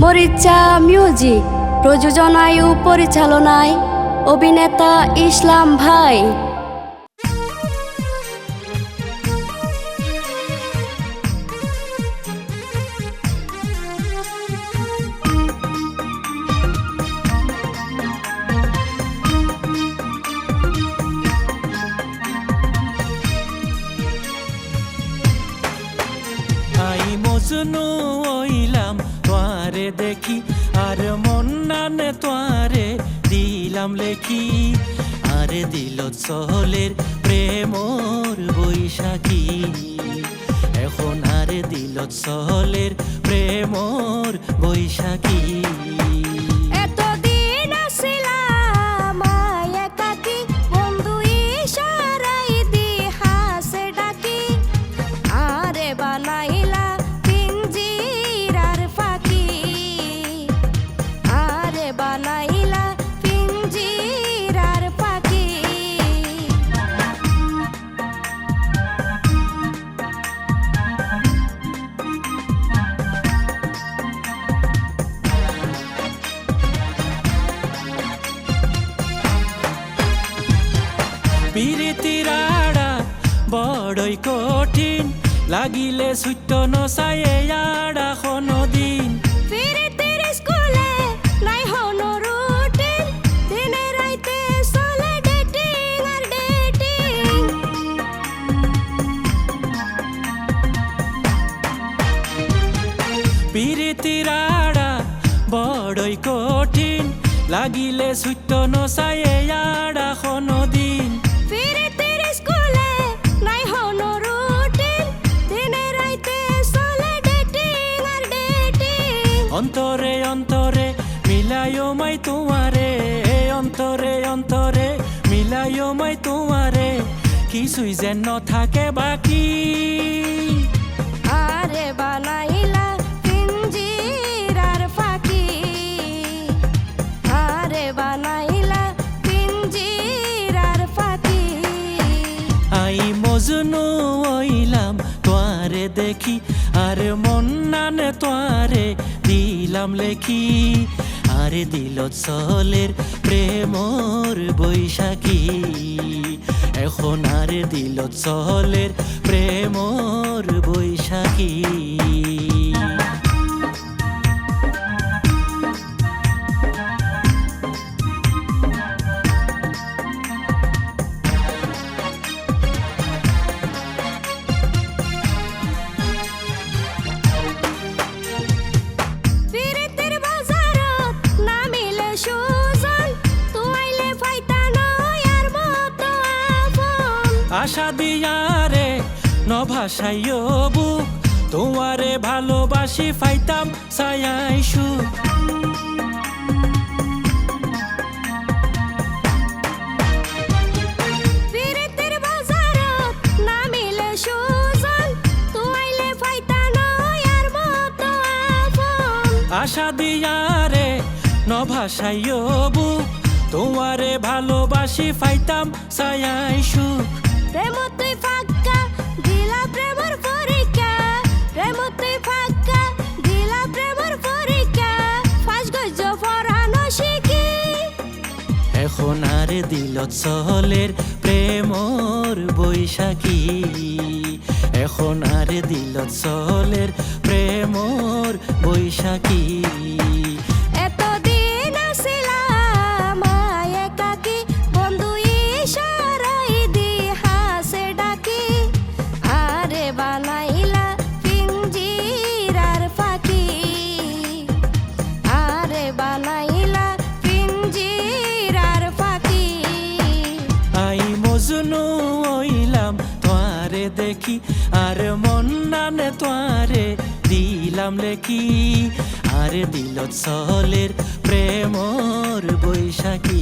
মরিচা music প্রযোজনায় ও পরিচালনায় অভিনেতা ইসলাম ভাই। মজনু হইলাম তোয়ারে দেখি আর মন নানে তোয়ারে দিলাম লেখি আরে দিল চহলের প্রেমর বৈশাখী এখন আরে দিল চহলের প্রেমর বৈশাখী পিরিতির আড়া বড়ই কঠিন লাগিলে সুইট নসাই আড়া কোনো দিন পিরিতির স্কুলে নাই হনো রুটিন দিনে রাইতে চলে ডেটিং আর ডেটিং পিরিতির আড়া বড়ই কঠিন লাগিলে সুইট নসাই আড়া কোনো দিন অন্তরে অন্তরে মিলাইও মাই তোমারে অন্তরে অন্তরে মিলাইও মাই তোমারে কিছুই যেন থাকে বাকি আরে বানাইলা পিঞ্জির আর ফাঁকি আরে বানাইলা পিঞ্জির আর ফাঁকি আই মজনু হইলাম তোয়ারে দেখি আর মন নানে তোয়ারে দিলাম লেখি আরে দিল চলের প্রেমর বৈশাখী এখন আরে দিল চলের প্রেমর বৈশাখী আশা দিয়ারে নভাসাইও বুক তোমারে ভালোবাসি ফাইতাম সায়াই সুখ আশা দিয়ারে নভাসাইও বুক তোমারে ভালোবাসি ফাইতাম সায়াই সুখ প্রেম তুই ফাঁকা দিলা প্রেমর পরীক্ষা প্রেম তুই ফাঁকা দিলা প্রেমর পরীক্ষা ফাঁস গজ পরানো শিখি এখন আরে দিল চলের প্রেমর বৈশাখী এখন আরে দিল চলের প্রেমর বৈশাখী মজনু হইলাম তোয়ারে দেখি আর মন নানে তোয়ারে দিলাম লেখি আরে দিল চলের প্রেমর বৈশাখী।